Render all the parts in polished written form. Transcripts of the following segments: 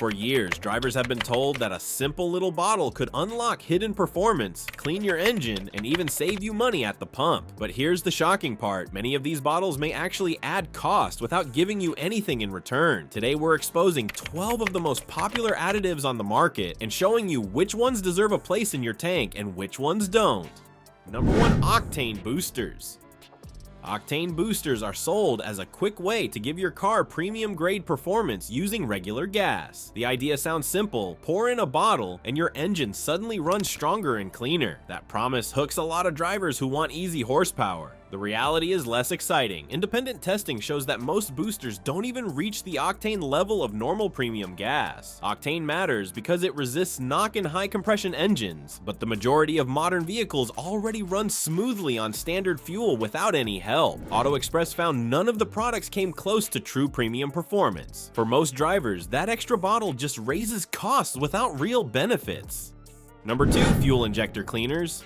For years, drivers have been told that a simple little bottle could unlock hidden performance, clean your engine, and even save you money at the pump. But here's the shocking part: many of these bottles may actually add cost without giving you anything in return. Today we're exposing 12 of the most popular additives on the market and showing you which ones deserve a place in your tank and which ones don't. Number 1. Octane boosters. Octane boosters are sold as a quick way to give your car premium grade performance using regular gas. The idea sounds simple: pour in a bottle and your engine suddenly runs stronger and cleaner. That promise hooks a lot of drivers who want easy horsepower. The reality is less exciting. Independent testing shows that most boosters don't even reach the octane level of normal premium gas. Octane matters because it resists knock in high compression engines, but the majority of modern vehicles already run smoothly on standard fuel without any help. AutoExpress found none of the products came close to true premium performance. For most drivers, that extra bottle just raises costs without real benefits. Number 2. Fuel injector cleaners.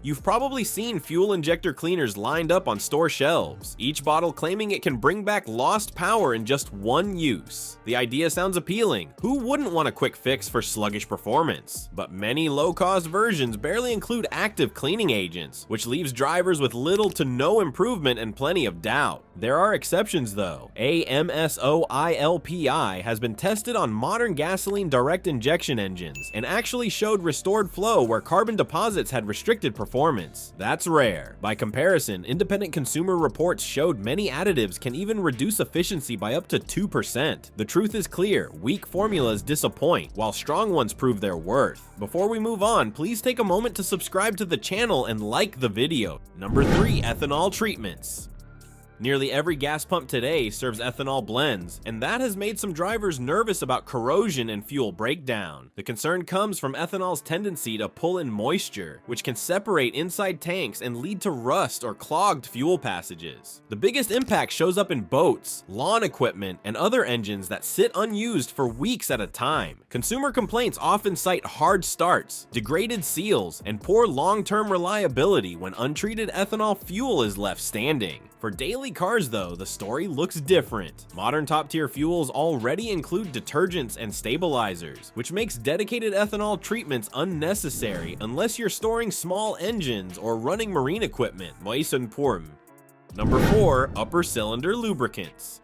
You've probably seen fuel injector cleaners lined up on store shelves, each bottle claiming it can bring back lost power in just one use. The idea sounds appealing. Who wouldn't want a quick fix for sluggish performance? But many low-cost versions barely include active cleaning agents, which leaves drivers with little to no improvement and plenty of doubt. There are exceptions though. AMSOILPI has been tested on modern gasoline direct injection engines and actually showed restored flow where carbon deposits had restricted performance. That's rare. By comparison, independent consumer reports showed many additives can even reduce efficiency by up to 2%. The truth is clear: weak formulas disappoint, while strong ones prove their worth. Before we move on, please take a moment to subscribe to the channel and like the video. Number 3. Ethanol treatments. Nearly every gas pump today serves ethanol blends, and that has made some drivers nervous about corrosion and fuel breakdown. The concern comes from ethanol's tendency to pull in moisture, which can separate inside tanks and lead to rust or clogged fuel passages. The biggest impact shows up in boats, lawn equipment, and other engines that sit unused for weeks at a time. Consumer complaints often cite hard starts, degraded seals, and poor long-term reliability when untreated ethanol fuel is left standing. For daily cars though, the story looks different. Modern top-tier fuels already include detergents and stabilizers, which makes dedicated ethanol treatments unnecessary unless you're storing small engines or running marine equipment. Number 4. Upper cylinder lubricants.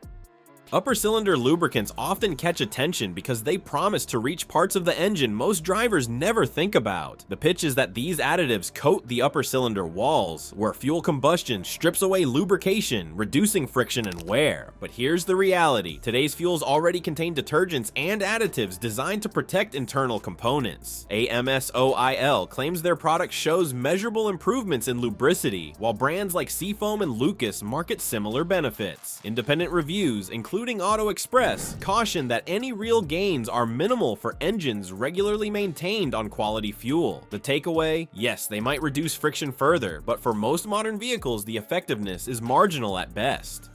Upper cylinder lubricants often catch attention because they promise to reach parts of the engine most drivers never think about. The pitch is that these additives coat the upper cylinder walls, where fuel combustion strips away lubrication, reducing friction and wear. But here's the reality: today's fuels already contain detergents and additives designed to protect internal components. AMSOIL claims their product shows measurable improvements in lubricity, while brands like Seafoam and Lucas market similar benefits. Independent reviews, including AutoExpress, caution that any real gains are minimal for engines regularly maintained on quality fuel. The takeaway: yes, they might reduce friction further, but for most modern vehicles, the effectiveness is marginal at best.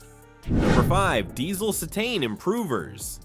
Number 5. Diesel cetane improvers.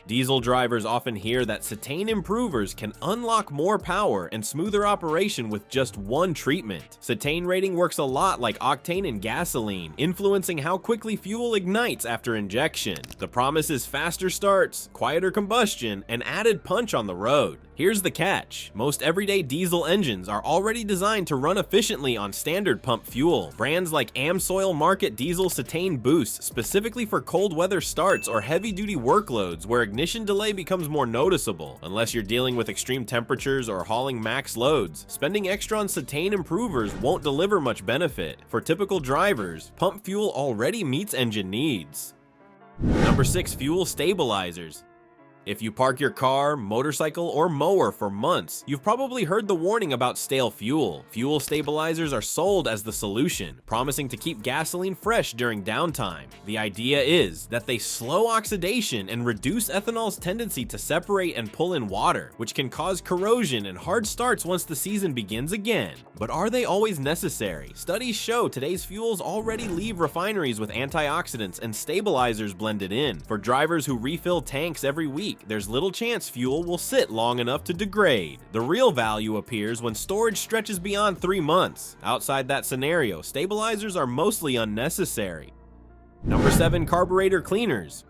Diesel drivers often hear that cetane improvers can unlock more power and smoother operation with just one treatment. Cetane rating works a lot like octane in gasoline, influencing how quickly fuel ignites after injection. The promise is faster starts, quieter combustion, and added punch on the road. Here's the catch: most everyday diesel engines are already designed to run efficiently on standard pump fuel. Brands like AmSoil market diesel cetane boosts specifically for cold weather starts or heavy-duty workloads where ignition delay becomes more noticeable. Unless you're dealing with extreme temperatures or hauling max loads, spending extra on cetane improvers won't deliver much benefit. For typical drivers, pump fuel already meets engine needs. Number 6. Fuel stabilizers. If you park your car, motorcycle, or mower for months, you've probably heard the warning about stale fuel. Fuel stabilizers are sold as the solution, promising to keep gasoline fresh during downtime. The idea is that they slow oxidation and reduce ethanol's tendency to separate and pull in water, which can cause corrosion and hard starts once the season begins again. But are they always necessary? Studies show today's fuels already leave refineries with antioxidants and stabilizers blended in. For drivers who refill tanks every week, there's little chance fuel will sit long enough to degrade. The real value appears when storage stretches beyond 3 months. Outside that scenario, stabilizers are mostly unnecessary. Number 7. Carburetor cleaners.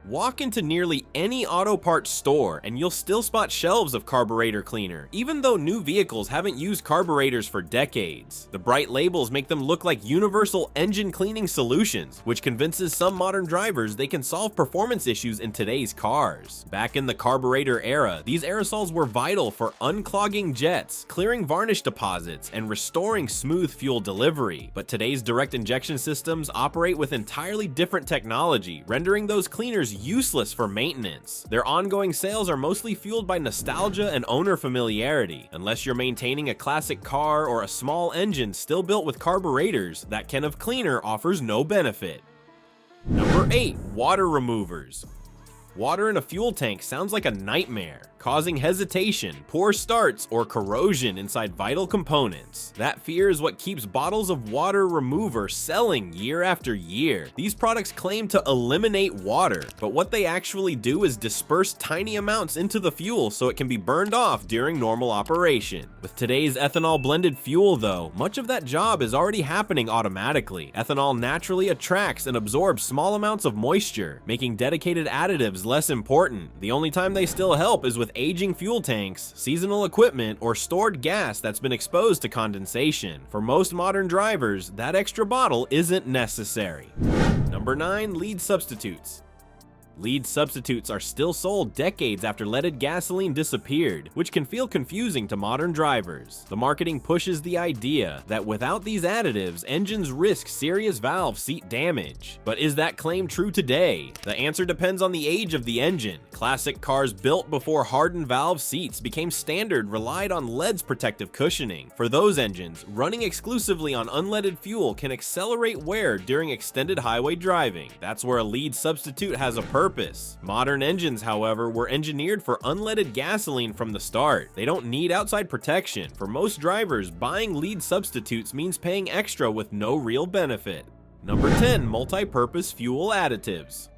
Walk into nearly any auto parts store and you'll still spot shelves of carburetor cleaner, even though new vehicles haven't used carburetors for decades. The bright labels make them look like universal engine cleaning solutions, which convinces some modern drivers they can solve performance issues in today's cars. Back in the carburetor era, these aerosols were vital for unclogging jets, clearing varnish deposits, and restoring smooth fuel delivery. But today's direct injection systems operate with entirely different technology, rendering those cleaners useless for maintenance. Their ongoing sales are mostly fueled by nostalgia and owner familiarity. Unless you're maintaining a classic car or a small engine still built with carburetors, that can of cleaner offers no benefit. Number 8. Water removers. Water in a fuel tank sounds like a nightmare, causing hesitation, poor starts, or corrosion inside vital components. That fear is what keeps bottles of water remover selling year after year. These products claim to eliminate water, but what they actually do is disperse tiny amounts into the fuel so it can be burned off during normal operation. With today's ethanol blended fuel though, much of that job is already happening automatically. Ethanol naturally attracts and absorbs small amounts of moisture, making dedicated additives less important. The only time they still help is with aging fuel tanks, seasonal equipment, or stored gas that's been exposed to condensation. For most modern drivers, that extra bottle isn't necessary. Number 9. Lead substitutes. Lead substitutes are still sold decades after leaded gasoline disappeared, which can feel confusing to modern drivers. The marketing pushes the idea that without these additives, engines risk serious valve seat damage. But is that claim true today? The answer depends on the age of the engine. Classic cars built before hardened valve seats became standard relied on lead's protective cushioning. For those engines, running exclusively on unleaded fuel can accelerate wear during extended highway driving. That's where a lead substitute has a purpose. Modern engines, however, were engineered for unleaded gasoline from the start. They don't need outside protection. For most drivers, buying lead substitutes means paying extra with no real benefit. Number 10. Multi-purpose fuel additives.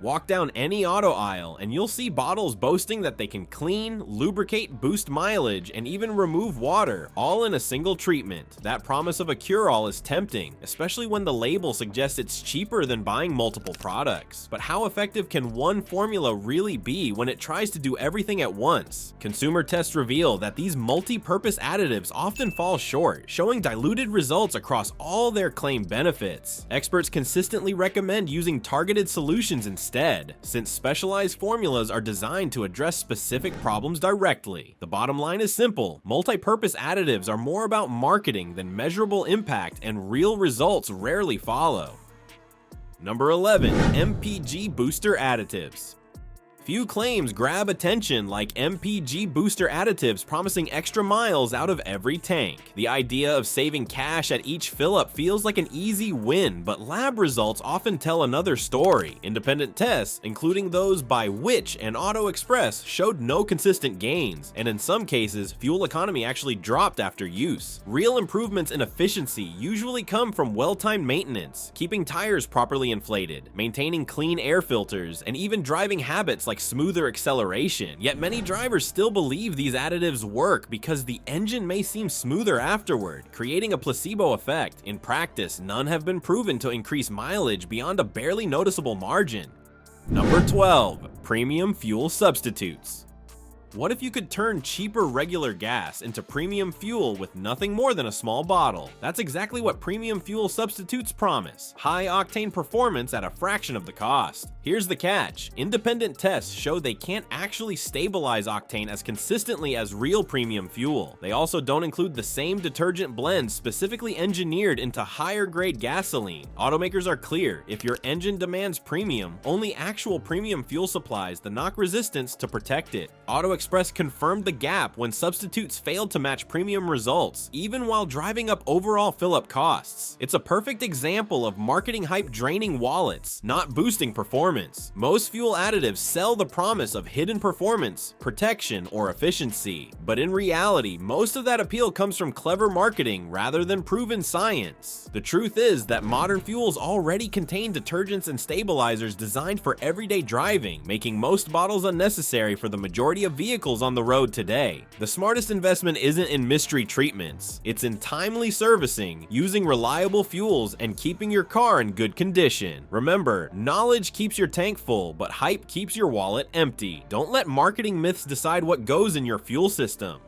Walk down any auto aisle and you'll see bottles boasting that they can clean, lubricate, boost mileage, and even remove water, all in a single treatment. That promise of a cure-all is tempting, especially when the label suggests it's cheaper than buying multiple products. But how effective can one formula really be when it tries to do everything at once? Consumer tests reveal that these multi-purpose additives often fall short, showing diluted results across all their claimed benefits. Experts consistently recommend using targeted solutions instead, since specialized formulas are designed to address specific problems directly. The bottom line is simple: multi-purpose additives are more about marketing than measurable impact, and real results rarely follow. Number 11. MPG booster additives. Few claims grab attention like MPG booster additives promising extra miles out of every tank. The idea of saving cash at each fill-up feels like an easy win, but lab results often tell another story. Independent tests, including those by Which and Auto Express, showed no consistent gains, and in some cases, fuel economy actually dropped after use. Real improvements in efficiency usually come from well-timed maintenance, keeping tires properly inflated, maintaining clean air filters, and even driving habits like smoother acceleration. Yet many drivers still believe these additives work because the engine may seem smoother afterward, creating a placebo effect. In practice, none have been proven to increase mileage beyond a barely noticeable margin. Number 12. Premium fuel substitutes. What if you could turn cheaper regular gas into premium fuel with nothing more than a small bottle? That's exactly what premium fuel substitutes promise: high-octane performance at a fraction of the cost. Here's the catch: independent tests show they can't actually stabilize octane as consistently as real premium fuel. They also don't include the same detergent blends specifically engineered into higher-grade gasoline. Automakers are clear: if your engine demands premium, only actual premium fuel supplies the knock resistance to protect it. Auto Express confirmed the gap when substitutes failed to match premium results, even while driving up overall fill-up costs. It's a perfect example of marketing hype draining wallets, not boosting performance. Most fuel additives sell the promise of hidden performance, protection, or efficiency, but in reality, most of that appeal comes from clever marketing rather than proven science. The truth is that modern fuels already contain detergents and stabilizers designed for everyday driving, making most bottles unnecessary for the majority of vehicles vehicles on the road today. The smartest investment isn't in mystery treatments, it's in timely servicing, using reliable fuels, and keeping your car in good condition. Remember, knowledge keeps your tank full, but hype keeps your wallet empty. Don't let marketing myths decide what goes in your fuel system.